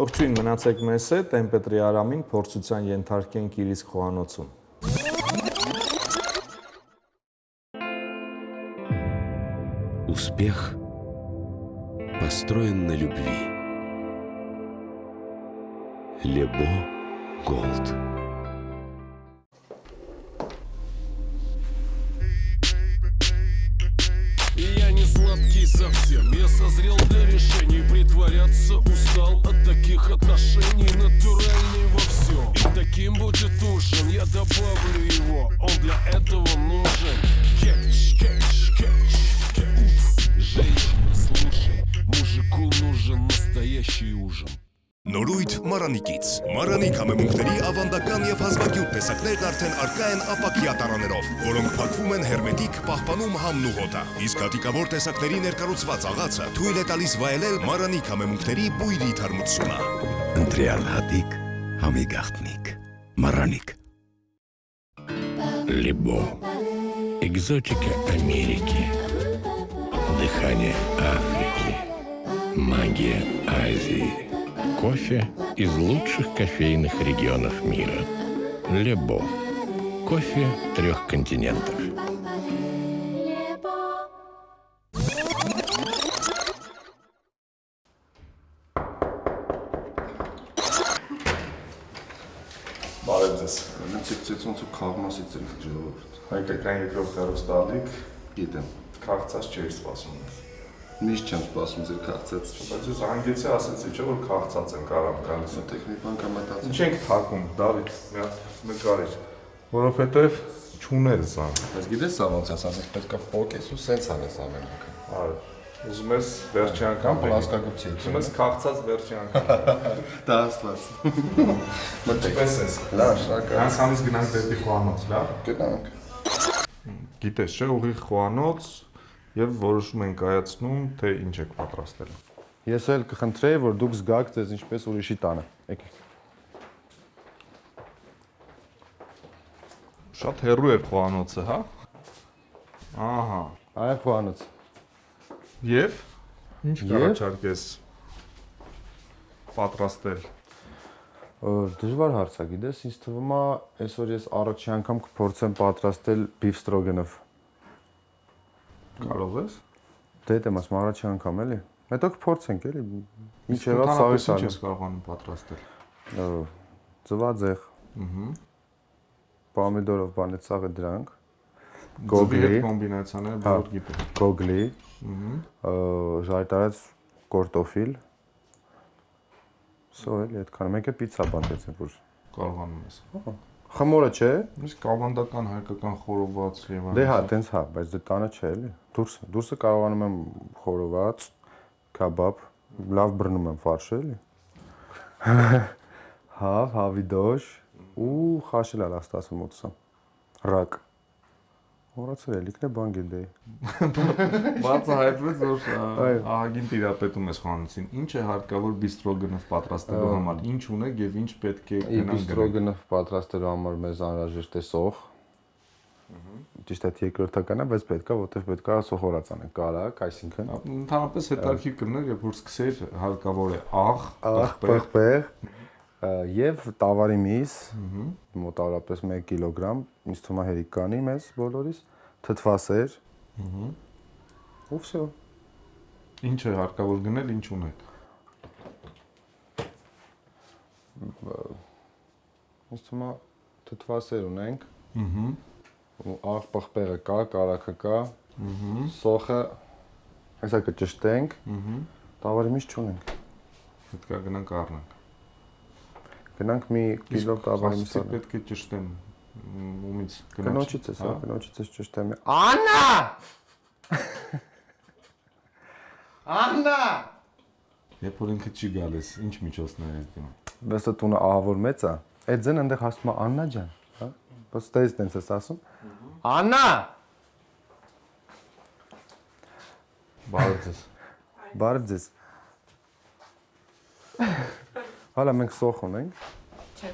Ողջույն, մնացեք մեզ հետ, Էմպետրի Արամին փորձության ենթարկենք իր իսկ խոհանոցում։ Успех построен на любви. Лебо Голд. Я не сладкий совсем, я созрел для решений. Притворяться устал от таких отношений. Натуральный во всем, и таким будет ужин. Я добавлю его, он для этого нужен. Кетч, кетч, кетч, кетч. Женщина, слушай, мужику нужен настоящий ужин. Նորույթ Մարանիկից։ Մարանիկ համեմունքների ավանդական եւ հազվագյուտ տեսակներն արդեն առկա են ապակյա տարաներով, որոնք փակվում են հերմետիկ, պահպանում համն ու հոտը։ Իսկ հատիկավոր տեսակների ներկառուցված աղացը թույլ է տալիս վայելել Մարանիկ համեմունքների բույրի թարմությունը։ Ընտրյալ հատիկ, համի գաղտնիք, Мараник. Лебо. Экзотика Америки. Дыхание Африки. Магия Азии. Кофе из лучших кофейных регионов мира. Лебо. Кофе 3 континентов. Բարև ձեզ։ Ցեցոնց ու քաղմասից եք ժողովուրդ։ Հայկական երկրորդ հեռուստաալիք, Գիտեմ։ քաղցած չէի սպասում ես։ Միշտ չեմ սպասում ձեր քաղցած։ Բայց ես հանգեցի ասեցի, չէ՞ որ քաղցած են կարամ գալիս։ Տեխնիկան կամ մտածում։ Ինչ ենք թակում, Դավիթ, մի հատ նկարիր։ Որովհետև չուներ զան։ Բայց գիտես սա ոնց է, ասես պետք է փոկես ու սենց անես ամեն անգամ։ Այո։ Ուզում ես վերջի անգամ պլասկագուցի։ Ուզում ես քաղցած վերջի անգամ։ Դա աստված։ Մտպես ես։ Լավ, շնորհակալ։ Հանկամից գնանք դեպի խոհանոց, լավ։ Գնանք։ Գիտես, չէ, ուղիղ խոհանոց եւ որոշում ենք կայացնում, թե ինչ եք պատրաստել։ Ես էլ կխնդրեի, որ դուք զգաք ձեզ ինչպես ուրիշի տանը։ Եկեք։ Շատ հեռու էր խոհանոցը, հա։ Ահա։ Այ խոհանոց։ Եվ ինչ կառաջարկես պատրաստել։ Դժվար հարց է, գիտես, ինձ թվում է, այսօր ես առաջի անգամ կփորձեմ պատրաստել բիֆ ստրոգանով։ Կարող ես։ Դե դեմ ասում առաջի անգամ էլի։ Հետո կփորձենք էլի։ Ինչ եղավ սաղի ինչ ես կարողանում պատրաստել։ Ծվաձեղ։ Պոմիդորով բանեց սաղը դրանք։ Գոգլի կոմբինացիաները բոլոր գիտեք։ Գոգլի։ Ժայտարած կորտոֆիլ։ Սա էլի այդքան մեկը պիցա բանտեցին որ Կարողանում ես։ Խմորը չէ։ Իսկ ավանդական հայկական խորոված եւ այլն։ Դե հա, տենց հա, բայց դե տանը չէ էլի։ Դուրսը կարողանում եմ խորոված, քաբաբ, լավ բռնում եմ ֆարշը էլի։ Հավ, հավիդոշ ու խաշել ալ աստասում մոտսա։ Ռակ։ Հորացել էլիկն է բանգենդեի։ Բացը հայտնվեց որ ահագին տիրապետում ես խանութին։ Ինչ է հարկավոր բիստրոգանով պատրաստելու համար։ Ինչ ունեք եւ ինչ պետք է գնանք։ Բիստրոգանով պատրաստելու համար մեզ անհրաժեշտ է սոխ։ Ճիշտ է երկրորդական է, բայց պետքա, որտեղ պետքա սոխորած անենք, կարակ, այսինքն։ Ընդհանրապես հետաքրքիր կլներ, երբ որ սկսեր հարկավոր է աղ, պղպեղ եւ տավարի միս, մոտավորապես 1 կիլոգրամ, ինձ թվում է հերիք կանի մեզ բոլորիս, թթվասեր։ Ու վсё։ Ինչ է հարկավոր գնել, ինչ ունեք։ Ինձ թվում է թթվասեր ունենք։ Աղ պղպեղը կա, կարակը կա, սոխը հեսա կճշտենք, տավարի միս չունենք։ Պետք է գնանք առնենք։ Գնանք մի կիլո տավարի միս առնենք։ Պետք է ճշտեմ ումից կնոջից ես, հա, կնոջից ես ճշտեմ։ Աննա! Աննա! Երբ որ ինքը չի գալիս, ինչ միջոցներ ես դիմում։ Բեսը տունը ահավոր մեծ է։ Այդ ձեն այնտեղ ասում է Աննա ջան, հա։ Բայց ստեյս տենց ես ասում։ Աննա! Բարև ձեզ։ Բարև ձեզ։ Հալա մենք սոխ ունենք։ Չէ։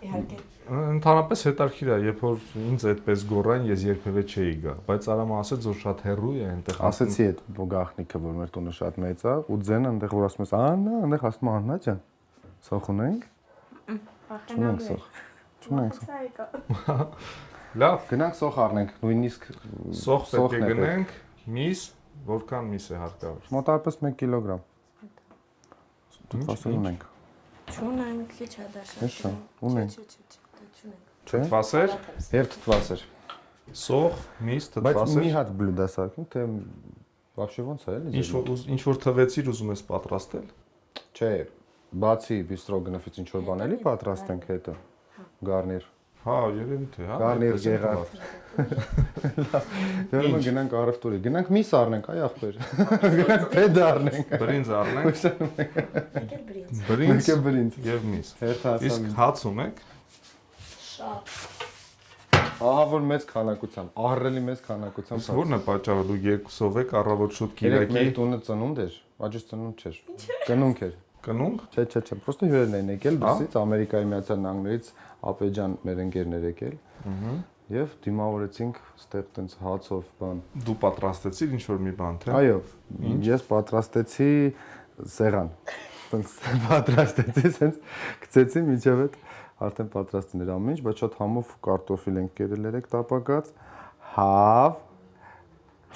Իհարկե։ Ընդհանրապես հետաքրքիր է, երբ որ ինձ այդպես գոռային, ես երբևէ չէի գա, բայց Արամը ասեց, որ շատ հեռու է այնտեղ։ Ասեցի այդ գաղտնիքը, որ մեր տունը շատ մեծ է, ու ձենը այնտեղ որ ասում ես, Աննա, այնտեղ ասում Աննա ջան, սոխ ունենք։ Չունենք սոխ։ Չունենք սոխ։ Լավ, գնանք սոխ առնենք, նույնիսկ սոխ պետք է գնենք, միս, որքան միս է հարկավոր։ Մոտավորապես 1 կիլոգրամ։ Ասում ունենք։ Չունենք, քիչ է դա շատ։ Էս ունենք։ Չէ, Թթվասեր, Եվ թթվասեր։ սոխ, միս, Բայց թթվասեր։ մի հատ բլյուդա սարքին, թե вообще ոնց է, էլի։ Ինչ որ թվեցիր ուզում ես պատրաստել։ Չէ, բացի բիստրոգնոֆից ինչ որ բան էլի պատրաստենք հետո։ Գարնիր։ Հա, երևի թե, հա։ Գարնիր եղած։ Դեռ գնանք առևտուրի։ Գնանք միս առնենք, այ ախպեր։ Գնանք պետ առնենք։ Բրինձ առնենք։ եկել բրինձ։ Բրինձ Եկել բրինձ։ եւ միս։ Հերթը Իսկ հաց ունեք։ Շատ։ Ահա որ մեծ քանակությամբ, ահռելի մեծ քանակությամբ։ Իսկ ո՞րն է պատճառը դու երկուսով եք առավոտ շուտ Երեք կիրակի մեր տունը ծնունդ էր, աջուց ծնունդ չէր։ Կնունք էր։ կնունք։ Չէ, պրոստը հյուրերն են եկել դրսից, Ամերիկայի Միացյալ Նահանգներից Ապեջան մեր ընկերներ եկել։ Եվ դիմավորեցինք ստեղ տենց հացով բան։ Դու պատրաստեցիր ինչ որ մի բան, թե։ Այո, ես պատրաստեցի սեղան։ Տենց պատրաստեցի, սենց գցեցի միջև այդ արդեն պատրաստին էր ամեն ինչ, բայց շատ համով կարտոֆիլ ենք կերել երեք տապակած, հավ,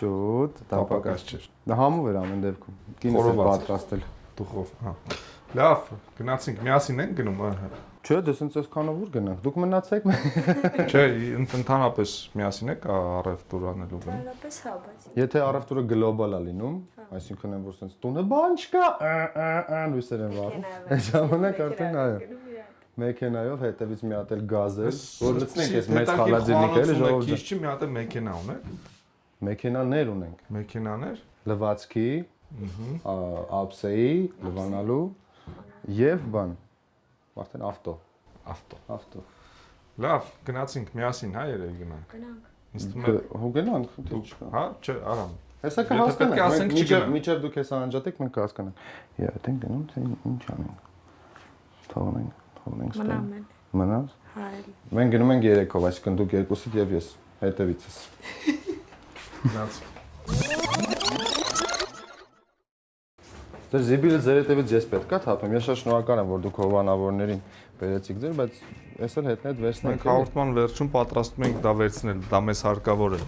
ջուտ, Տապակած չէր։ Դա համով էր ամեն դեպքում։ Կինս էր պատրաստել։ Դուխով, հա։ Լավ, գնացինք, միասին ենք գնում, Չէ, դե սենց այսքանով ուր գնանք։ Դուք մնացեք։ Չէ, ընդհանրապես միասին եք առևտուր անելու գնում։ Այնպես հա, բայց։ Եթե առևտուրը գլոբալ է լինում, այսինքն այն որ սենց տունը բան չկա, լույսեր են վառում։ Այդ ժամանակ արդեն այո։ Մեքենայով հետևից մի հատ էլ գազել, որ լցնենք այս մեծ խալաձինիկը, էլի ժողովուրդը։ Քիչ չի մի հատ մեքենա ունեք։ Մեքենաներ ունենք։ Մեքենաներ։ Լվացքի, ափսեի, լվանալու եւ բան։ Արդեն ավտո։ Լավ, գնացինք միասին, հա, երևի գնանք։ Գնանք։ Հու գնանք, թե չկա։ Հա, չէ, արամ։ Հեսա կհասկանանք, միջև դուք հեսա անջատեք, մենք կհասկանանք։ Յա, գնում, թե ինչ անենք։ Թողնենք ստեղ։ Մնաց։ Հայ։ Մենք գնում ենք 3-ով, այսինքն դուք երկուսից եւ ես հետևիցս։ Գնացինք։ Ձեր զիբիլը ձեր հետևից ես պետք է թափեմ։ Ես շատ շնորհակալ եմ, որ դուք հովանավորներին բերեցիք ձեր, բայց ես էլ հետնետ վերցնենք։ Մենք հաղորդման վերջում պատրաստում ենք դա վերցնել, դա մեզ հարկավոր է։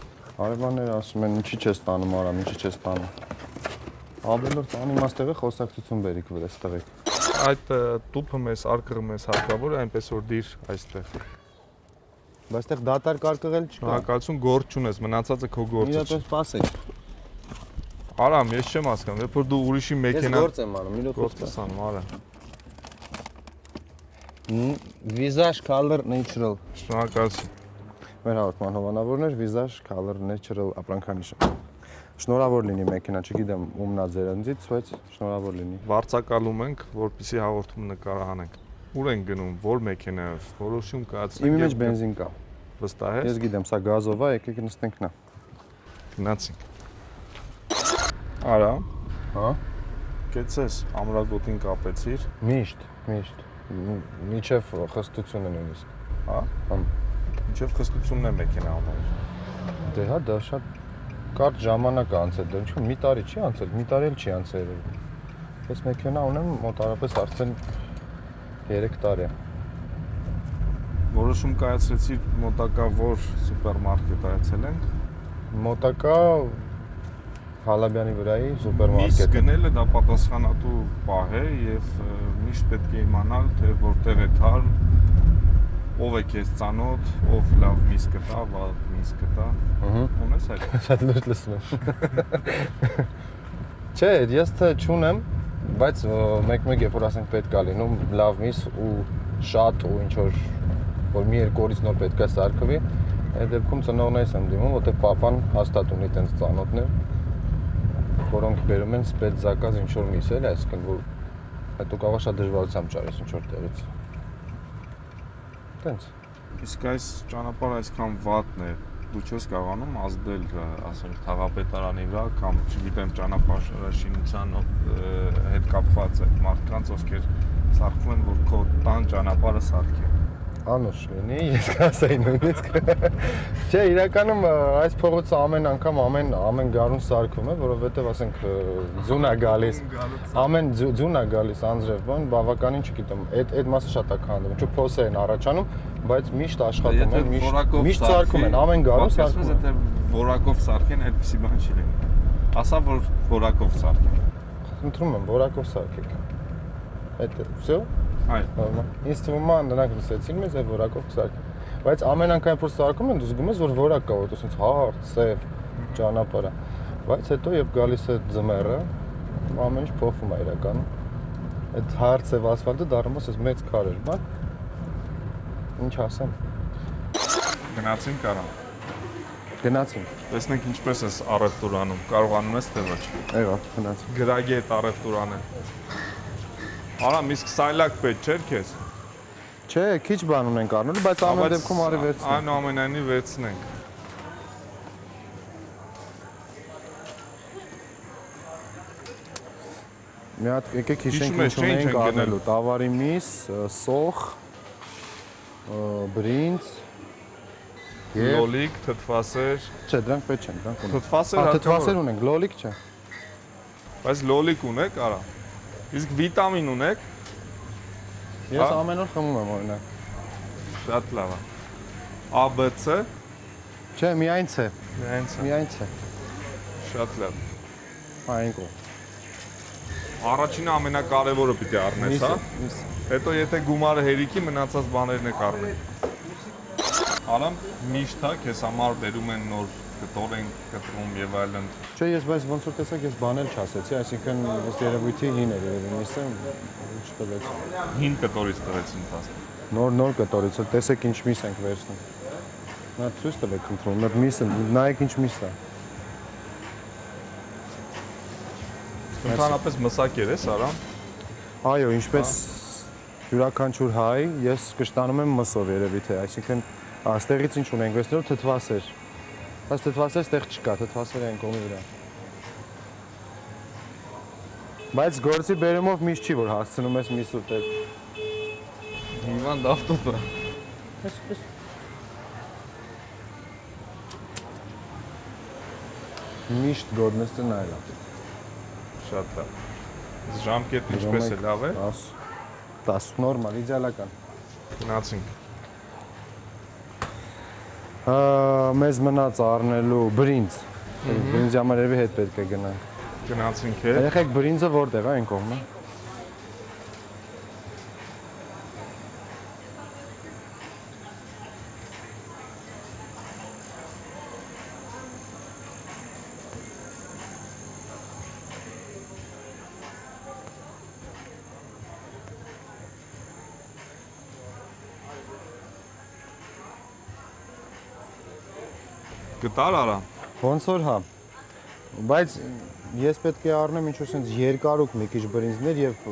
Արևանները ասում են, ինչի՞ չես տանում, արամ, ինչի՞ չես տանում։ Ավելորդ անիմաստեղը խոսակցություն բերիք վրաս տվեք։ Այդ տուփը մեզ արկղը մեզ հարկավոր է, այնպես որ դիր այստեղ։ Բայց այդտեղ դատար կարկղել չկա։ Շնորհակալություն, գործ չունես, մնացածը քո գործը չէ։ Իրապես սպասեք։ Արամ, ես չեմ հասկանում, երբ որ դու ուրիշի մեքենա Ես գործ եմ անում, մի րոպե։ գործ անում, արա։ Visage Color Natural։ Շնորհակալություն։ Մեր հաղորդման հովանավորներ Visage Color Natural ապրանքանիշը։ Շնորհավոր լինի մեքենա, չգիտեմ ումն է ձերանցից, բայց շնորհավոր լինի։ Վարձակալում ենք, որպեսզի հաղորդում նկարահանենք։ Ուր են գնում, որ մեքենայով, որոշում կայացնենք։ Իմի մեջ բենզին կա։ Վստահ ես։ Ես գիտեմ, սա գազով է, եկեք նստենք նա։ Գնացինք։ Արա։ Հա։ Կեցես, ամրագոտին կապեցիր։ Միշտ։ Միջև խստությունը նույնիսկ։ Հա։ Ինչեւ խստությունն է մեքենա ամեն։ Դե հա, դա շատ կարճ ժամանակ է անցել, դա ինչ-որ մի տարի չի անցել, մի տարի էլ չի անցել։ Ես մեքենա ունեմ մոտավորապես արդեն 3 տարի։ Որոշում կայացրեցիր մոտակա որ սուպերմարկետ այցել ենք։ Մոտակա Հալաբյանի վրայի Միս սուպերմարկետ։ գնելը դա պատասխանատու պահ է եւ միշտ պետք է իմանալ թե որտեղ է թարմ, ով է քեզ ծանոթ, ով լավ միս կտա, վատ միս կտա։ Ունես այդ։ Շատ լուրջ լսում եմ։ Չէ, ես թե չունեմ, բայց մեկ-մեկ երբ որ ասենք պետք է լինում լավ միս ու շատ ու ինչ որ մի երկու օրից նոր պետք է սարքվի, այդ դեպքում ծնողներս եմ դիմում, որտեղ papan հաստատ ունի տենց ծանոթներ, որոնք բերում են սպեցզակազ ինչ որ միս էլ, այսինքն որ հետո կարող է շատ դժվարությամբ ճարես ինչ որ տեղից։ Տենց։ Իսկ այս ճանապարհը այսքան վատն է, դու չես կարողանում ազդել, ասենք, թաղապետարանի վրա կամ, չգիտեմ, ճանապարհաշինության հետ կապված այդ մարդկանց, ովքեր սարքում են, որ քո տան ճանապարհը սարքեն։ Անուշ լինի, ես կասեի նույնիսկ։ Չէ, իրականում այս փողոցը ամեն անգամ ամեն գարուն սարքում է, որովհետև ասենք ձուն է գալիս։ Ամեն ձուն է գալիս անձրև, բան, բավականին չգիտեմ, այդ մասը շատ է քանդվում, չէ, փոսեր են առաջանում, բայց միշտ աշխատում են, միշտ սարքում են, ամեն գարուն սարքում են։ Եթե որակով սարքեն, այդպեսի բան չի լինի։ Ասա, որ որակով սարքեն։ Խնդրում եմ, որակով սարքեք։ Այդ է, всё։ Այո։ Նորմալ։ Ինձ թվում է նրանք լսեցին մեզ այդ որակով սարքեն։ Բայց ամեն անգամ որ սարքում են, դու զգում ես, որ որակ կա, որ ասենց հարթ, սև ճանապարհը։ Բայց հետո երբ գալիս է ձմեռը, ամեն ինչ փոխվում է իրականում։ Այդ հարթ սև ասֆալտը դառնում է ասես մեծ քարեր, բան։ Ինչ ասեմ։ Գնացին կարա։ Գնացինք։ Տեսնենք ինչպես ես առևտուր անում, կարողանում ես թե ոչ։ Եղավ, գնացինք։ Գրագի այդ առևտուր անել։ Արամ, իսկ սայլակ պետք չէր քեզ։ Չէ, քիչ բան ունենք առնելու, բայց ամեն դեպքում արի վերցնենք։ Այնուամենայնիվ վերցնենք։ Մի հատ եկեք հիշենք ինչ ունենք առնելու։ Տավարի միս, սոխ, բրինձ, լոլիկ, թթվասեր։ Չէ, դրանք պետք չեն, դրանք ունենք։ Թթվասեր, թթվասեր ունենք, լոլիկ չէ։ Բայց լոլիկ ունեք, արա։ Իսկ վիտամին ունեք։ Ես ամեն օր խմում եմ օրինակ։ Շատ լավ է։ A, B, C։ Չէ, միայն C։ Միայն C։ Միայն C։ Շատ լավ։ Այն կողմ։ Առաջինը ամենակարևորը պիտի առնես, հա։ Հետո եթե գումարը հերիքի մնացած բաներն եք առնել։ Արամ միշտ հա քեզ համար բերում են նոր կտոր են կտրում եւ այլն։ Չէ, ես բայց ոնց որ տեսակ ես բանել չասեցի, այսինքն ըստ երևույթի հին էր երևի միսը, ինչ տվեց։ Հին կտորից տվեցին փաստ։ Նոր կտորից, տեսեք ինչ միս ենք վերցնում։ Նա ցույց տվեք խնդրում, մեր միսը, նայեք ինչ միս է։ Ընդհանրապես մսակեր ես, Արամ։ Այո, ինչպես յուրաքանչյուր հայ, ես կշտանում եմ մսով երևի թե, այսինքն այստեղից ինչ ունենք, վերցնելով թթվասեր։ Բայց թթվասեր ստեղ չկա, թթվասերը են կողմի վրա։ Բայց գործի բերումով միշտ չի, որ հասցնում ես միս ուտել։ Հիվանդ ավտոտը։ Այսպես։ Միշտ գոդնեստը նայելա։ Շատ լավ։ Ժամկետը ինչպես է, լավ է։ 10 նորմալ, իդեալական։ Գնացինք։ Մեզ մնաց առնելու բրինձ։ Բրինձի համար երևի հետ պետք է գնանք։ Գնացինք է։ Երեխեք բրինձը որտեղ է այն կողմը։ Գտար արա։ Ոնց որ հա։ Բայց ես պետք է առնեմ ինչ-որ sense երկարուկ մի քիչ բրինձներ եւ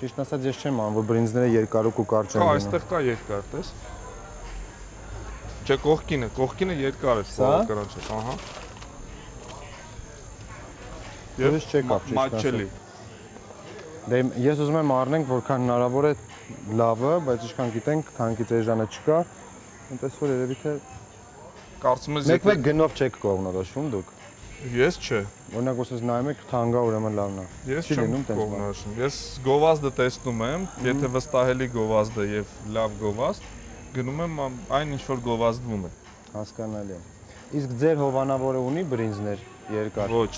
ճիշտ ասած ես չեմ անում որ բրինձները երկարուկ ու կարճ են։ Հա, այստեղ կա երկար, տես։ Չէ, կողքինը երկար է, բավականին չէ, ահա։ Ես չեկավ ճիշտ մաչելի։ Դե ես ուզում եմ առնենք որքան հնարավոր է լավը, բայց ինչքան գիտենք, թանկից էժանը չկա։ Այնպես որ երևի թե Կարծում ես մեկ գնով չեք կողմնորոշում դուք։ Ես չէ։ Օրինակ ոսես նայում եք թանգա ուրեմն լավն է։ Ես չեմ կողմնորոշում։ Ես գովազդը տեսնում եմ, եթե վստահելի գովազդ է եւ լավ գովազդ, գնում եմ այն ինչ որ գովազդվում է։ Հասկանալի է։ Իսկ ձեր հովանավորը ունի բրինձներ երկար։ Ոչ։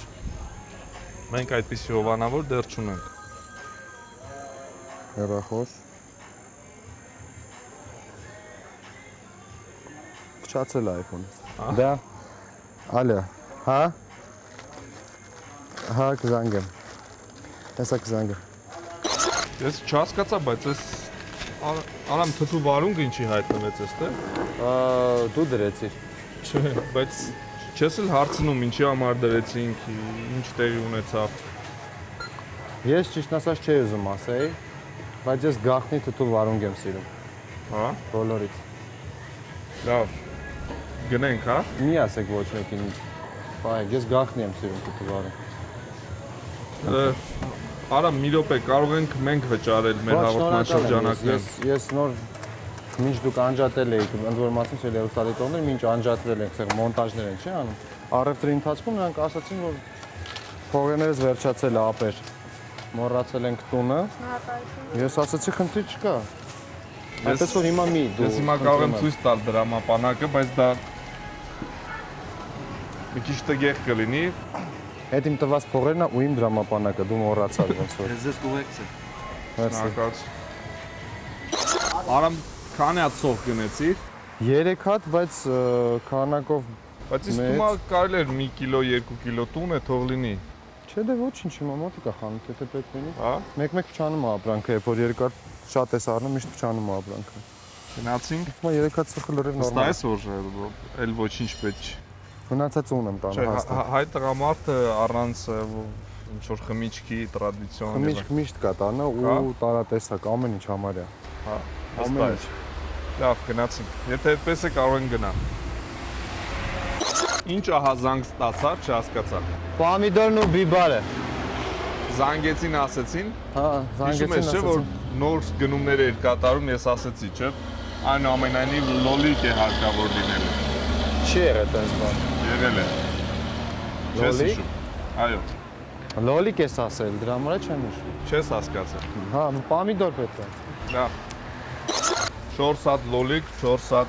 Մենք այդպիսի հովանավոր դեռ չունենք։ Հեռախոս։ Փչացել է iPhone-ը։ Դա։ Ալո։ Հա։ Հա, կզանգեմ։ Հեսա կզանգեմ։ Ես չհասկացա, բայց ես Արամ թթու վարունգը ինչի հայտնվեց էստեղ։ Դու դրեցիր։ Չէ, բայց չես էլ հարցնում ինչի համար դրեցինք, ինչ տեղի ունեցավ։ Ես ճիշտ ասած չէի ուզում ասեի, բայց ես գաղտնի թթու վարունգ եմ սիրում։ Հա։ Բոլորից։ Լավ։ Գնենք, հա։ Մի ասեք ոչ մեկին։ Բայ, ես գախնի եմ սիրում թթվարը։ Արա մի րոպե կարող ենք մենք վճարել մեր հաղորդման շրջանակներում։ Ես նոր մինչ դուք անջատել եք, ընդ որում ասում եմ Երուսաղեմներ, մինչ անջատվել եք, այդտեղ մոնտաժներ են, չի անում։ Առևտրի ընթացքում նրանք ասացին, որ փողերներս վերջացել է ապեր։ Մոռացել ենք տունը։ Ես ասացի խնդիր չկա։ Այդպես որ հիմա մի դու։ Ես հիմա կարող եմ ցույց տալ դրամապանակը, բայց դա մի քիչ տգեղ կլինի։ Այդ իմ տված փողերն է ու իմ դրամապանակը, դու մոռացար ոնց որ։ Ես ձեզ կուղեկցեմ։ Շնորհակալ։ Արամ քանի հատ սող գնեցի։ 3 հատ, բայց քանակով Բայց իսկ դու կարելի էր 1 կիլո, 2 կիլո տուն է թող լինի։ Չէ, դե ոչինչ, հիմա մոտիկա խանութ, եթե պետք լինի։ Հա։ Մեկ-մեկ փչանում է ապրանքը, երբ որ երկար շատ ես առնում, միշտ փչանում է ապրանքը։ Գնացինք։ Հիմա 3 հատ սխալ լրիվ նորմալ։ Ստայես որ էլ ոչինչ պետք չի։ Մնացած ունեմ տանը հաստատ։ Հայ տղամարդը առանց ինչ որ խմիչքի տրադիցիոն։ Խմիչք միշտ կա տանը ու տարատեսակ, ամեն ինչ համարյա։ Հա, ամեն ինչ։ Լավ, գնացինք։ Եթե այդպես է կարող ենք գնալ։ Ինչ ահա զանգ ստացա, չհասկացա։ Պոմիդորն ու բիբարը։ Զանգեցին, ասեցին։ Հա, զանգեցին, ասեցին։ Որ նոր գնումներ էր կատարում, ես ասեցի, չէ՞։ Այնուամենայնիվ լոլիկ է հարկավոր լինել։ Չի եղել այդպես բան։ Եղել է։ Լոլիկ։ Այո։ Լոլիկ ես ասել, դրա համար չեմ հիշում։ Չես հասկացել։ Հա, պոմիդոր պետք է։ Լավ։ 4 հատ լոլիկ, 4 հատ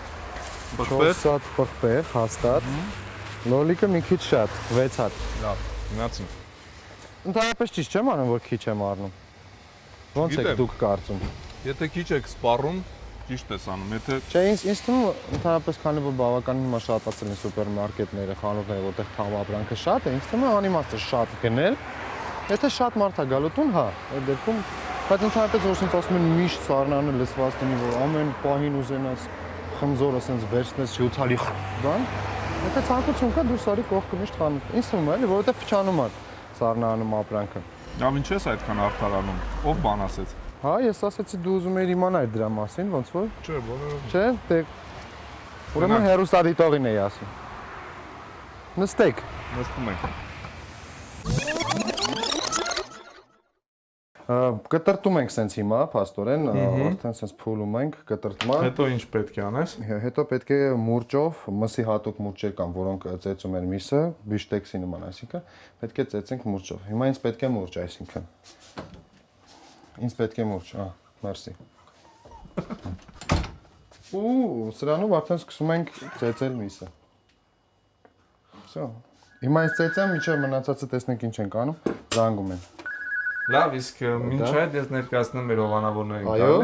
պղպեղ։ 4 հատ պղպեղ, հաստատ։ Լոլիկը մի քիչ շատ, 6 հատ։ Լավ, գնացինք։ Ընդհանրապես ճիշտ չեմ անում, որ քիչ եմ առնում։ Ոնց եք դուք կարծում։ Եթե քիչ եք սպառում, ճիշտ ես անում, եթե Չէ, ինձ թվում է ընդհանրապես քանի որ բավականին հիմա շատացել են սուպերմարկետները, խանութները, որտեղ թամապրանքը շատ է, ինձ թվում է անիմաստ է շատ գնել։ Եթե շատ մարդ է գալու տուն, հա, այդ դեպքում, բայց ընդհանրապես որ ասենց ասում են միշտ սառնանը լսված լինի, որ ամեն պահին ուզենաս խմձորը ասենց վերցնես հյութալի բան, եթե ցանկություն կա դուրս արի կողքը միշտ խանութ։ Ինձ թվում է, էլի, որովհետև փչանում է սառնանում ապրանքը։ Լավ, ինչ ես այդքան արդարանում։ Ով բան ասեց։ Հա, ես ասացի դու ուզում ես իմանալ դրա մասին, ոնց որ։ Չէ, բոլորը։ Չէ, դե ուրեմն հերոստատիտողին էի ասում։ Նստեք։ Նստում ենք։ Կտրտում ենք սենց հիմա, փաստորեն, արդեն սենց փուլում ենք, կտրտման։ Հետո ինչ պետք է անես։ Հետո պետք է մուրճով, մսի հատուկ մուրճեր կան, որոնք ծեծում են միսը, բիշտեքսի նման, այսինքն պետք է ծեծենք մուրճով։ Հիմա ինձ պետք է մուրճ, այսինքն։ Ինձ պետք է մուրճ, մերսի։ Ու սրանով արդեն սկսում ենք ծեծել միսը։ Всё։ Հիմա ես ծեծեմ, մինչև մնացածը տեսնենք ինչ ենք անում, զանգում են։ Լավ, իսկ մինչ այդ ես ներկայացնում մեր հովանավորներին Այո։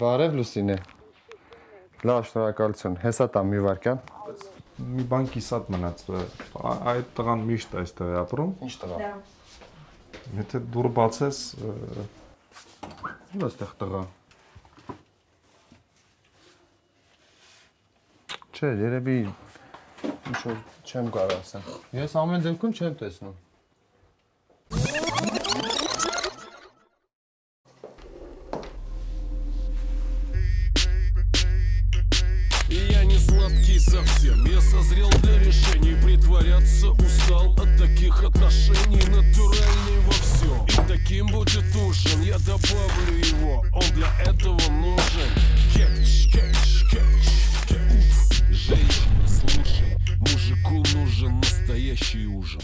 Բարև Լուսինե։ Լավ, շնորհակալություն։ Հեսա տամ մի վարքյան։ Մի բան կիսատ մնաց։ Այդ տղան միշտ այստեղ է ապրում։ Ինչ տղա։ Եթե դուռը բացես, Ինչ այստեղ տղա։ Չէ, երևի ինչ որ չեմ կարող ասեմ։ Ես ամեն դեպքում չեմ տեսնում։ Я не сладкий совсем, я созрел для решений. Притворяться устал от таких отношений. Натуральный во всем, и таким будет ужин. Я добавлю его, он для этого нужен. Кетч, кетч, кетч, кетч. Женщина, слушай, мужику нужен настоящий ужин.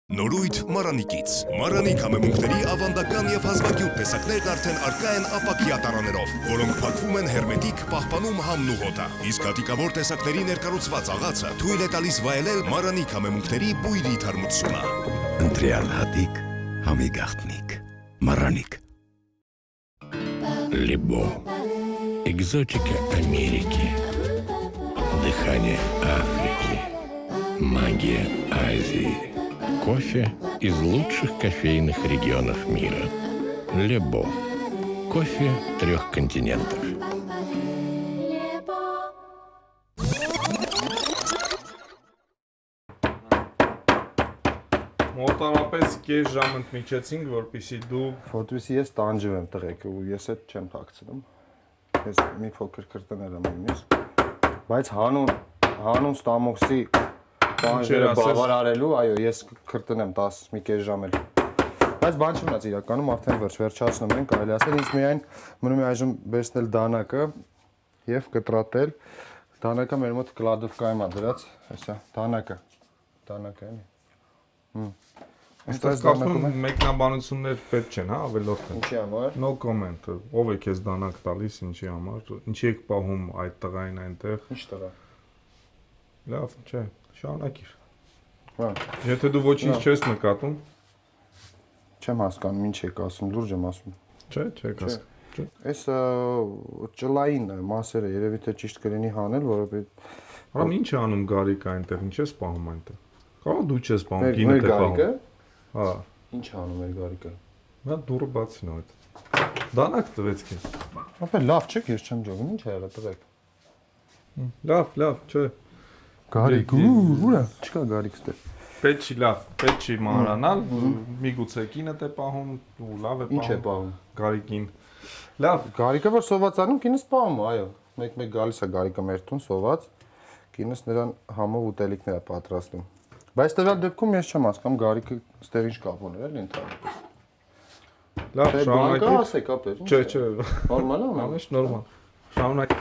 Նորույթ Մարանիկից։ Մարանիկ համեմունքների ավանդական եւ հազվագյուտ տեսակներն արդեն արկա են ապակյա տարաներով, որոնք փակվում են հերմետիկ, պահպանում համն ու հոտը։ Իսկ հատիկավոր տեսակների ներկառուցված աղացը թույլ է տալիս վայելել Մարանիկ համեմունքների բույրի թարմությունը։ Ընտրյալ հատիկ, համի գաղտնիք, Мараник. Либо экзотика Америки, дыхание Африки, магия Азии. Кофе из лучших кофейных регионов мира. Лебо. Кофе 3 континентов. Մոտարապես կես ժամ ընդմիջեցինք, որպեսզի դու Որպեսզի ես տանջվեմ տղեկ ու ես այդ չեմ թաքցնում։ Ես մի փոքր կրտներ եմ իմիս։ Բայց հանուն հանուն ստամոքսի բանջերը բավարարելու, այո, ես կրտնեմ 10 մի կես ժամ էլ։ Բայց բան չմնաց իրականում արդեն վերջացնում ենք, կարելի ասել ինձ միայն մնում է այժմ վերցնել դանակը եւ կտրատել։ Դանակը մեր մոտ կլադովկայում է դրած, հեսա, դանակը էլի։ Այստեղ կարծում եմ մեկնաբանություններ պետք չեն, հա, ավելորդ են։ Ինչի համար։ No comment, ով է քեզ դանակ տալիս, ինչի համար, ինչի եք պահում այդ տղային այնտեղ։ Ինչ տղա։ Լավ, չէ, շարունակիր։ Հա։ Եթե դու ոչինչ չես նկատում, Չեմ հասկանում, ինչ եք ասում, լուրջ եմ ասում։ չէ, չեք հասկանում։ Այս ճլային մասերը երևի թե ճիշտ կլինի հանել, որովհետեւ Համ ինչ է անում Գարիկը այնտեղ, ինչ ես պահում այնտեղ։ Կարող դու չես պահում, գինը թե պահում։ Հա։ Ինչ անում է Գարիկը։ Նա դուրը բացին այդ։ Դանակ տվեց քեզ։ Ապա լավ չէ, ես չեմ ջողում, ինչ է եղել, տվեք։ Լավ, չէ։ Գարիկ, ուր է։ Չկա Գարիկ ստե։ Պետք չի լավ, պետք չի մանրանալ, միգուցե կինը թե պահում, ու լավ է պահում։ Ինչ է պահում։ Գարիկին։ Լավ, Գարիկը որ սոված անում, կինս պահում, այո։ Մեկ գալիս է Գարիկը մեր տուն սոված, կինս նրան համով ուտելիքներ է պատրաստում։ Բայց տվյալ դեպքում ես չեմ հասկանում Գարիկը ստեղ ինչ կապ ուներ, էլի ընդհանրապես։ լավ, Թե բանկա ասեք ապեր։ Չէ, նորմալ է, ամենից նորմալ։ Շարունակ։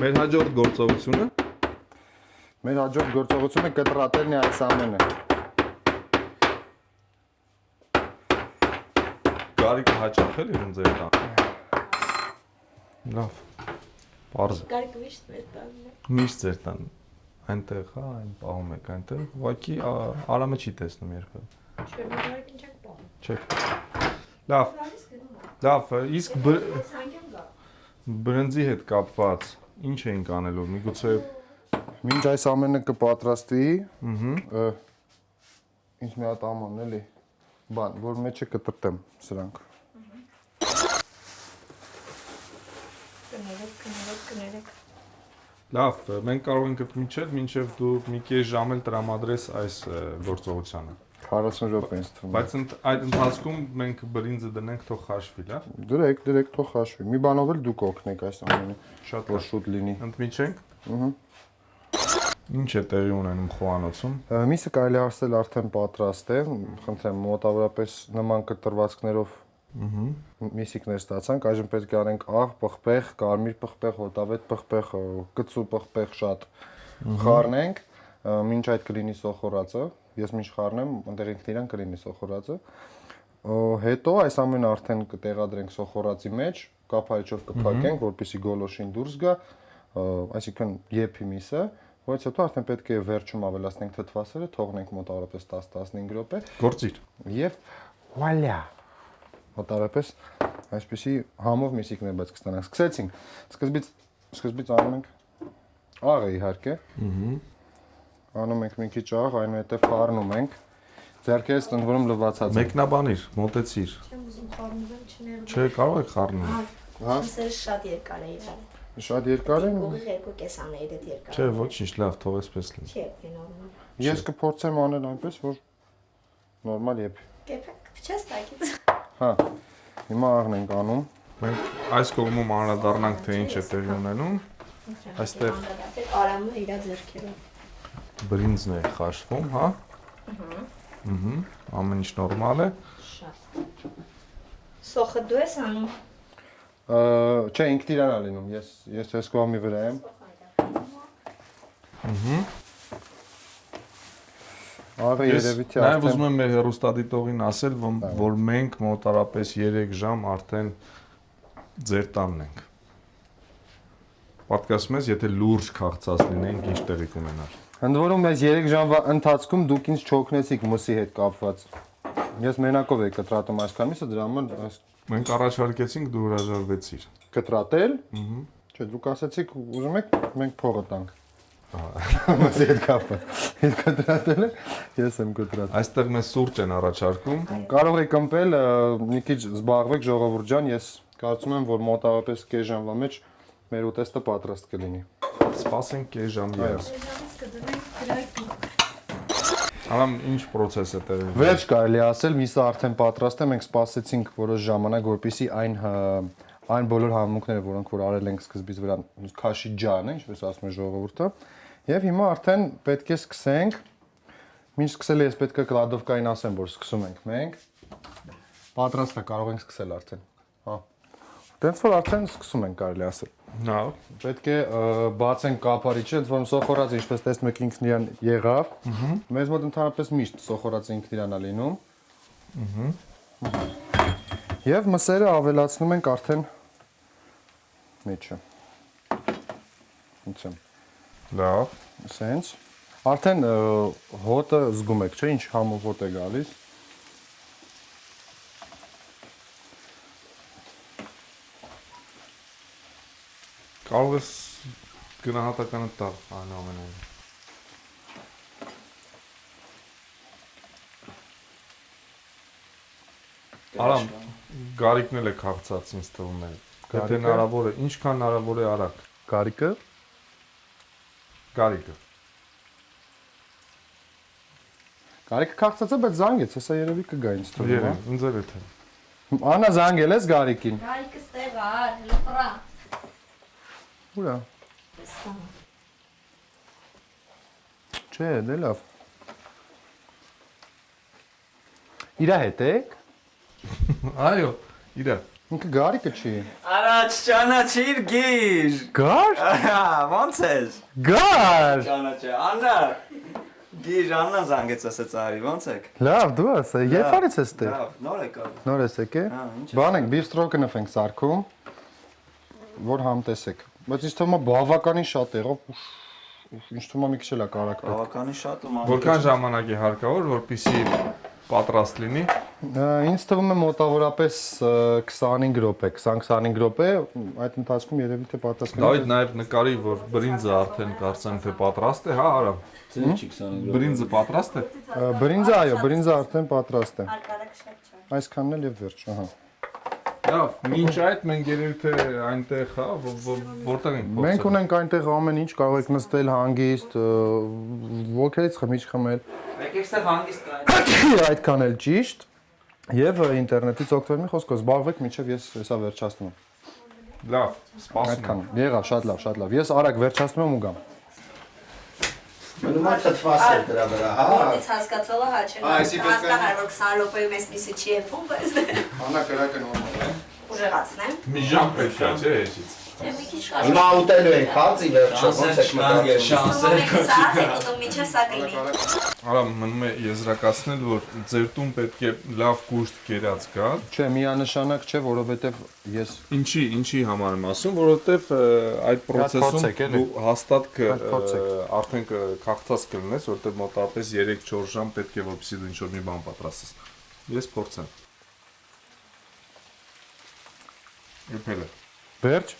Մեր հաջորդ գործողությունը Մեր հաջորդ գործողությունը կտրատելն է այս ամենը։ Գարիկը հաճախել էր ձեր տան։ Լավ։ Պարզ է։ Գարիկը միշտ մեր տանն է։ Միշտ ձեր տան։ Այնտեղ, հա, այն պահում եք այնտեղ։ Ուղղակի Արամը չի տեսնում երբեք։ Չէ, մեր Գարիկին չենք պահում։ Չեք։ Լավ։ Լավ, իսկ Սանգեմ գա։ բրնձի հետ կապված ինչ էինք անելու։ Միգուցե Մինչ այս ամենը կպատրաստվի, ինձ մի հատ աման էլի, բան, որ մեջը կտրտեմ սրանք։ Կներեք։ լավ, մենք կարող ենք մինչև դու մի կես ժամ էլ տրամադրես այս գործողությանը։ 40 րոպե ինձ թվում է։ Բայց այդ ընթացքում մենք բրինձը դնենք թող խաշվի, լավ։ Դրեք, թող խաշվի։ Մի բանով էլ դուք օգնեք այս ամենը, Շատ որ շուտ լինի։ Ընդմիջենք։ Ինչ է տեղի ունենում խոհանոցում։ Միսը կարելի ասել արդեն պատրաստ է, խնդրեմ, մոտավորապես նման կտրվածքներով միսիկներ ստացանք, այժմ պետք է անենք աղ պղպեղ, կարմիր պղպեղ, հոտավետ պղպեղ, կծու պղպեղ շատ խառնենք, մինչ այդ կլինի սոխորածը, ես մինչ խառնեմ, այնտեղ ինքն իրան կլինի սոխորածը։ Հետո այս ամենը արդեն կտեղադրենք սոխորածի մեջ, կափարիչով կփակենք, որպեսզի գոլոշին դուրս գա, այսինքն եփի միսը, որից հետո արդեն պետք է վերջում ավելացնենք թթվասերը, թողնենք մոտավորապես 10-15 րոպե։ Գործիր։ Եվ վալյա։ Մոտավորապես այսպեսի համով միսիկներ բայց կստանանք։ Սկսեցինք։ Սկզբից անում ենք աղը իհարկե։ Անում ենք մի քիչ աղ, այնուհետև խառնում ենք։ Ձեռքերս ընդ որում լվացած են։ Մեկնաբանիր, մոտեցիր։ Չեմ ուզում խառնվում, չներում։ Չէ, կարող եք խառնել։ Հա։ Սերը շատ երկար է իրար։ Շատ երկար են։ Ուղիղ 2 կեսաներ այդ երկար։ Չէ, ոչինչ, լավ, թող էսպես լինի։ Չէ, նորմալ։ Ես կփորձեմ անել այնպես, որ նորմալ եփի։ Կեփեք, չես տակից։ Հա։ Հիմա աղն ենք անում։ Մենք այս կողմում անդրադառնանք, թե ինչ է տեղի ունենում։ Այստեղ Արամը իր ձեռքերով։ բրինձն է խաշվում, հա։ Ամեն ինչ նորմալ է։ Շատ։ Սոխը դու ես անում։ Չէ, ինքն իրան է լինում։ Ես այս կողմի վրա եմ։ Աղը երևի թե Նաև ուզում եմ մեր հեռուստադիտողին ասել, որ մենք մոտարապես 3 ժամ արդեն ձեր տանն ենք։ Պատկասում ես, եթե լուրջ քաղցած լինենք, ինչ տեղի կունենար։ Ընդ որում այս 3 ժամվա ընթացքում դուք ինձ չօգնեցիք մսի հետ կապված։ Ես մենակով եի կտրատում այսքան միսը, դրա համար Մենք առաջարկեցինք, դու հրաժարվեցիր։ կտրատել։ Չէ, դուք ասացիք, ուզում եք, մենք փողը տանք։ Մսի հետ կապված։ Իսկ կտրատելը ես եմ կտրատել։ Այստեղ մեզ սուրճ են առաջարկում։ Կարող եք ըմպել, մի քիչ զբաղվեք ժողովուրդ ջան, ես կարծում եմ, որ մոտավորապես կես ժամվա մեջ մեր ուտեստը պատրաստ կլինի։ Սպասենք կես ժամ ևս։ Ժամից կդնենք գրայքի։ Արամ ինչ process է տեղի ունենում։ Վերջ կարելի ասել, միսը արդեն պատրաստ է, մենք սպասեցինք որոշ ժամանակ, որպեսզի այն այն բոլոր համեմունքները, որոնք որ արել ենք սկզբից վրա քաշի ջան է, ինչպես ասում է ժողովուրդը։ Եվ հիմա արդեն պետք է սկսենք։ Մինչ սկսել ես պետք է կլադովկային ասեմ, որ սկսում ենք մենք։ Պատրաստ է, կարող ենք սկսել արդեն։ Հա։ Դենց որ արդեն սկսում ենք կարելի ասել։ Հա։ Պետք է բացենք կափարիչը, ոնց որ սոխորած ինչպես տեսնում եք ինքն իրան եղավ։ Մեզ մոտ ընդհանրապես միշտ սոխորածը ինքն իրան է լինում։ Եվ մսերը ավելացնում ենք արդեն մեջը։ Ինչա։ Լավ։ Սենց։ Արդեն հոտը զգում եք, չէ՞, ինչ համով հոտ է գալիս։ Կարող ես գնահատականը տալ այնուամենայնիվ։ Արամ, գարիկն էլ է քաղցած ինձ թվում է։ Եթե հնարավոր է, ինչքան հնարավոր է արագ։ Գարիկը։ Գարիկը։ Գարիկը քաղցած է, բայց զանգեց, հեսա երևի կգա ինձ թվում է։ Ինձ էլ է թե։ Անա զանգել ես Գարիկին։ Գարիկը ստեղ ար, լպրա։ Ուրա։ Չէ, դե լավ։ Իրա հետ եք։ Այո, իրա։ Ինքը Գարիկը չի։ Առաջ ճանաչիր գիր։ Գար։ Ահա, ոնց ես։ Գար։ Ճանաչե, Աննա։ Գիր, Աննա զանգեց ասեց արի, ոնց եք։ Լավ, դու ասա, երբ արից ես դե։ Լավ, նոր եկա։ Նոր ես եկե։ Հա, ինչ է։ Բան ենք, բիֆստրոկը նվ ենք սարքում, որ համ տեսեք։ Բայց ինձ թվում է բավականին շատ եղավ, ինձ թվում է մի քիչ էլ է կարակ պետք։ Բավականին շատ ու Որքան ժամանակ է հարկավոր, որպեսզի պատրաստ լինի։ Ինձ թվում է մոտավորապես 25 րոպե, 20-25 րոպե, այդ ընթացքում երևի թե պատրաստ կլինի։ Դավիթ նաև նկարի, որ բրինձը արդեն կարծեմ թե պատրաստ է, հա, Արամ։ Բրինձը պատրաստ է։ Բրինձը, այո, բրինձը արդեն պատրաստ է։ Արկարակ շատ չէ։ Այսքանն էլ եւ վերջ, ահա։ Լավ, մինչ այդ մենք երևի թե այնտեղ, հա, որտեղ ենք փոխել։ Մենք ունենք այնտեղ ամեն ինչ, կարող եք նստել հանգիստ, ոգելից խմիչ խմել։ Եկեք ստեղ հանգիստ կայ։ Այդքան էլ ճիշտ։ Եվ ինտերնետից օգտվել մի խոսքով զբաղվեք, մինչև ես հեսա վերջացնում եմ։ Լավ, սպասում Այդքան։ Եղավ, շատ լավ, շատ լավ։ Ես արագ վերջացնում եմ ու գամ։ Մնում է թթվասեր դրա վրա, հա։ Որից հասկացողը հա չէ։ Այսի պետք է- Հասկանալ, որ 20 րոպեում ես միսը չի եփում, բայց Անա կրակը նորմալ է։ ուժեղացնեմ։ Մի ժամ պետք է, չէ՞, հեչից։ Չէ, մի քիչ Հիմա ուտելու ենք, հացի վերջը, ոնց եք մտածում։ շանսեր Սա մինչև սա կլինի։ Արամ, մնում է եզրակացնել, որ ձեր տուն պետք է լավ կուշտ կերած գա։ Չէ, միանշանակ չէ, որովհետև ես Ինչի համար եմ ասում, որովհետև այդ process-ում փորձեք, էլի։ դու հաստատ փորձեք։ արդեն քաղցած կլինես, որովհետև մոտավորապես 3-4 ժամ պետք է որպեսզի դու ինչ-որ մի բան պատրաստես։ Ես փորձեմ։ Իբրե։ վերջ,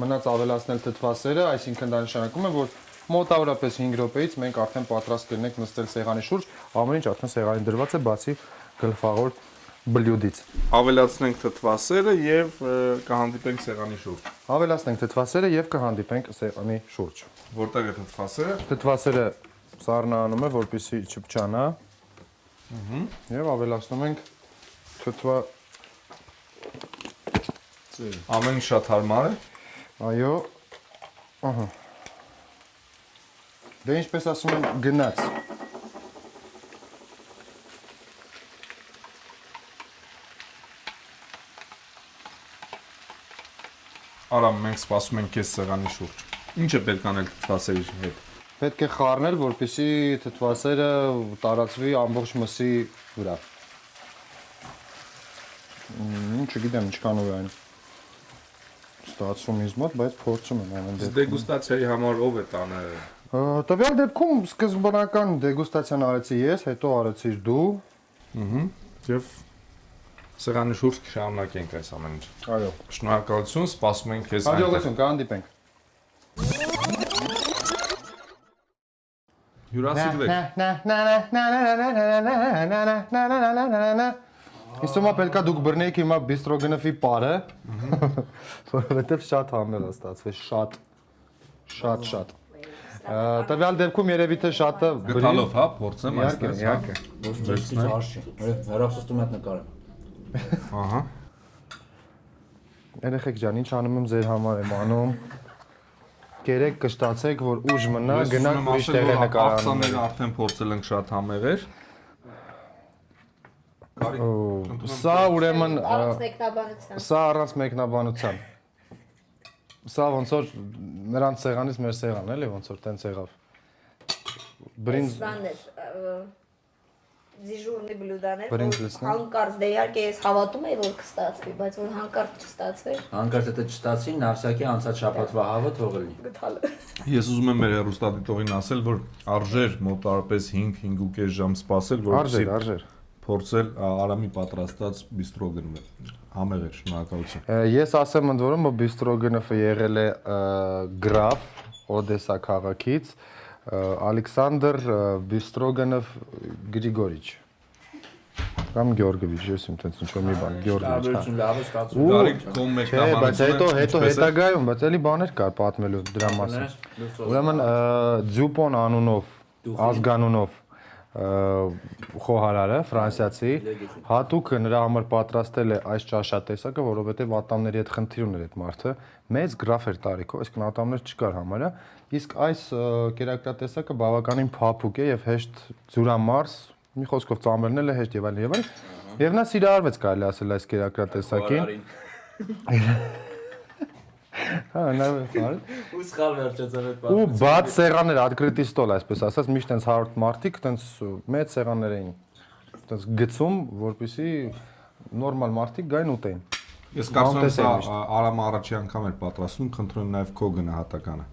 մնաց ավելացնել թթվասերը, այսինքն դա նշանակում է, որ մոտավորապես 5 րոպեից մենք արդեն պատրաստ կլինենք նստել սեղանի շուրջ, ամեն ինչ արդեն սեղանին դրված է, բացի գլխավոր բլյուդից։ Ավելացնենք թթվասերը եւ կհանդիպենք սեղանի շուրջ։ Ավելացնենք թթվասերը եւ կհանդիպենք սեղանի շուրջ։ Որտեղ է թթվասերը։ Թթվասերը սառնանում է, որպեսզի չփչանա։ Եվ ավելացնում ենք թթվա Ամեն ինչ շատ հարմար է։ Այո։ Ահա։ Դե ինչպես ասում եմ, գնաց։ Արամ, մենք սպասում ենք քեզ սեղանի շուրջ։ Ինչ է պետք անել թթվասերի հետ։ Պետք է խառնել, որպեսզի թթվասերը տարածվի ամբողջ մսի վրա։ Չգիտեմ ինչքան ու այն ստացվում ինձ մոտ, բայց փորձում եմ ամեն դեպքում։ Դեգուստացիայի համար ով է տանը։ Տվյալ դեպքում սկզբնական դեգուստացիան արեցի ես, հետո արեցիր դու։ Եվ սեղանի շուրջ կշարունակենք այս ամեն ինչը։ Այո։ Շնորհակալություն, սպասում ենք քեզ Հաջողություն, կհանդիպենք։ Հյուրասիրվեք։ Իսկ թվում է պետքա դուք բռնեիք հիմա բիստրոգնֆի պարը, որովհետև շատ համեղ է ստացվել, շատ։ Տվյալ դեպքում երևի թե շատը Գտալով, հա, փորձեմ Իհարկե, այստեղ։ իհարկե։ Արշի։ Հերոսստում հետ նկարը։ Ահա։ Երեխեք ջան, ինչ անում եմ ձեր համար եմ անում։ Կերեք կշտացեք, որ ուժ մնա, գնանք ուրիշ տեղի նկարանում։ Աղցանները արդեն փորձել ենք շատ համեղեր։ Սա ուրեմն առանց մեկնաբանության։ Սա առանց մեկնաբանության։ Սա ոնց որ նրանց սեղանից մեր սեղանն էլի, ոնց որ տենց եղավ։ Բրինձ Դիժուրնի բլյուդաներ, Բրինձ որ լցնեմ։ հանկարծ դե իհարկե ես հավատում եի, որ կստացվի, բայց որ հանկարծ չստացվեր։ Հանկարծ դա չստացի, Նարսակի անցած շաբաթվա հավը թողել լինի։ Գտալը։ Ես ուզում եմ մեր հեռուստադիտողին ասել, որ արժեր մոտարապես 5-5.5 ժամ սպասել, արժեր։ Փորձել Արամի պատրաստած բիստրո գնումը։ Համեղեր, շնորհակալություն։ Ես ասեմ ընդ որում, որ Բիստրոգենովը եղել է գրաֆ Օդեսա քաղաքից, Ալեքսանդր Բիստրոգենով Գրիգորիչ կամ Գեորգովիչ, ես իմ տենց ինչ-որ մի բան, Գեորգովիչ։ Լավ է ստացվում։ Գարիկ կոմ մեկնաբանությունը։ Բայց հետո հետագայում, բայց էլի բաներ կար պատմելու դրա մասին։ Ուրեմն Ձյուպոն անունով, ազգանունով խոհարարը ֆրանսիացի հատուկ նրա համար պատրաստել է այս ճաշատեսակը, որովհետև ատամների հետ խնդիր ուներ այդ մարդը, մեծ գրաֆ էր տարիքով, այսինքն ատամներ չկար համարը, իսկ այս կերակրատեսակը բավականին փափուկ է եւ հեշտ ձյուրամարս, մի խոսքով ծամերն էլ է հեշտ եւ այլն եւ այլն, եւ նա սիրահարվեց կարելի ասել այս կերակրատեսակին։ Հա, նա վարի։ Ու սխալ վերջացավ այդ բանը։ Ու բաց սեղաններ, ադկրետի ստոլ, այսպես ասած, միշտ տենց 100 մարդիկ տենց մեծ սեղաններ էին։ Տենց գցում, որպեսզի նորմալ մարդիկ գային ուտեին։ Ես կարծում եմ սա Արամը առաջի անգամ էր պատրաստում, խնդրում եմ նաև քո գնահատականը։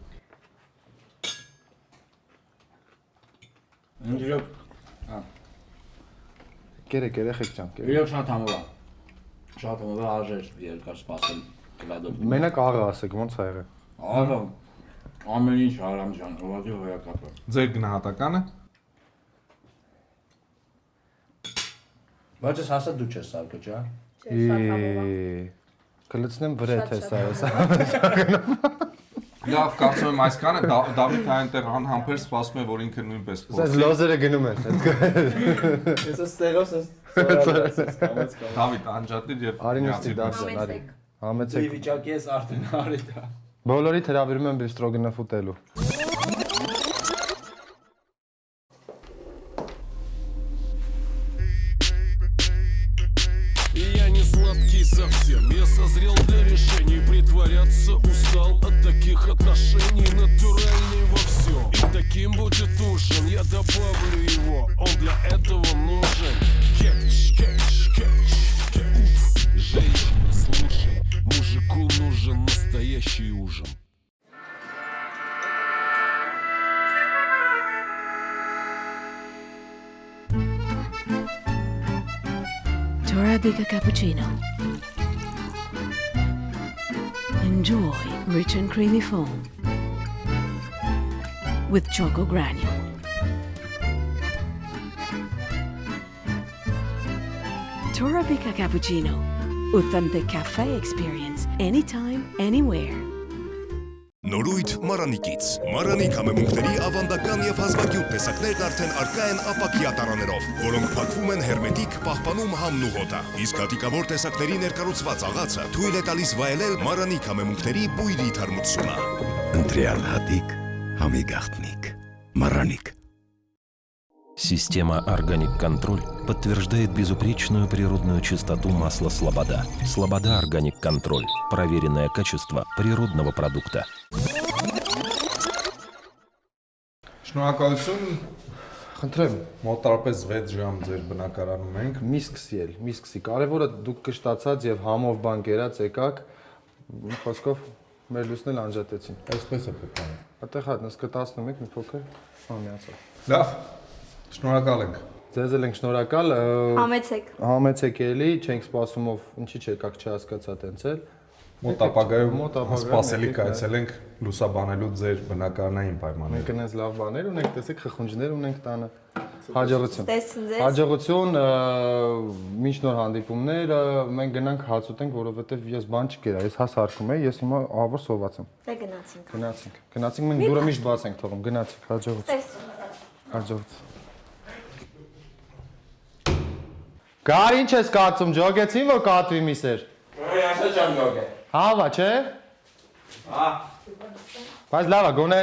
Իրոք, Կերեք երեխեք ջան, կերեք։ իրոք շատ համով է։ Շատ համով է, արժեր երկար սպասել գլադով։ Մենակ աղը ասեք, ոնց ա եղել։ Աղը ամեն ինչ Արամ ջան, ուղղակի հոյակապ է։ Ձեր գնահատականը։ Բայց ես հասա դու չես սարկը, ջա։ Կլցնեմ վրեթ է սա։ Լավ, կարծում եմ այսքանը Դավիթ այնտեղ անհամբեր սպասում է, որ ինքը նույնպես փոխի։ Սա լոզերը գնում են։ Ես ստեղոս ես Դավիթ անջատիր եւ Արինստի դասը, արի։ Համեցեք։ Դի վիճակի ես արդեն արի դա։ Բոլորիդ հրավիրում եմ Բիստրոգենով ուտելու։ Я не сладкий совсем, я созрел для решений. Притворяться устал от таких отношений. Натуральный во всем, и таким будет ужин. Я добавлю его, он для этого нужен. Кетч, кетч, кетч, кетч. Женщина, слушай, мужику нужен настоящий ужин. Torabika cappuccino. Enjoy rich and creamy foam with choco granule. Torabika cappuccino. Authentic cafe experience anytime, anywhere. Նորույթ Մարանիկից։ Մարանիկ համեմունքների ավանդական եւ հազվագյուտ տեսակներն արդեն առկա են ապակյա տարաներով, որոնք փակվում են հերմետիկ, պահպանում համն ու հոտը։ Իսկ հատիկավոր տեսակների ներկառուցված աղացը թույլ է տալիս վայելել Մարանիկ համեմունքների բույրի թարմությունը։ Ընտրյալ հատիկ, համի գաղտնիք, Мараник. Система «Органик Контроль» подтверждает безупречную природную чистоту масла «Слобода». «Слобода Органик Контроль» – проверенное качество природного продукта. Շնորհակալություն։ Խնդրեմ, մոտարապես 6 ժամ ձեր բնակարանում ենք։ Մի սկսի։ Կարևորը դուք կշտացած եւ համով բան կերած եկաք, խոսքով մեր լուսնել անջատեցին։ Այսպես է պետք։ Այդտեղ հատ նսկը 11 մի փոքր ամիացավ։ Լավ։ Շնորհակալ ենք։ Ձեզ էլ ենք շնորհակալ։ Համեցեք էլի, չենք սպասում ով ինչի չեկաք չհասկացա տենց էլ։ Մոտ ապագայում սպասելիք այցելենք լուսաբանելու ձեր բնակարանային պայմանները։ Մենք այնպես լավ բաներ ունենք, տեսեք խխունջներ ունենք տանը։ Հաջողություն։ Տեսնձեզ։ Հաջողություն, մինչ նոր հանդիպումներ, մենք գնանք հաց ուտենք, որովհետև ես բան չկերա, ես հաս հարկում եի, ես հիմա ավոր սոված եմ։ Դե գնացինք։ Գնացինք, մենք դուրը միշտ բաց ենք թողում, գնացինք, հաջողություն։ Հաջողություն։ Գար ինչ ես կարծում, ջոգեցին որ կատվի միսեր։ Ասա ջան գոգե։ Հավա, չէ։ Հա։ Բայց լավ է, գոնե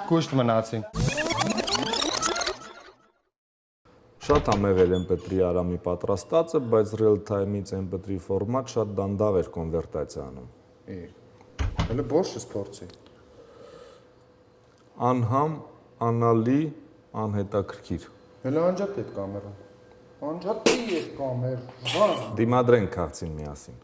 կուշտ մնացին։ Շատ ամեղել MP3 արամի պատրաստածը, բայց real time-ից MP3 ֆորմատ շատ դանդաղ էր կոնվերտացիա անում։ Հələ բոշս փորձի։ Անհամ, անալի, անհետաքրքիր։ Հələ անջատ այդ կամերան։ Անջատի այդ կամեր։ Դիմադրենք քաղցին միասին։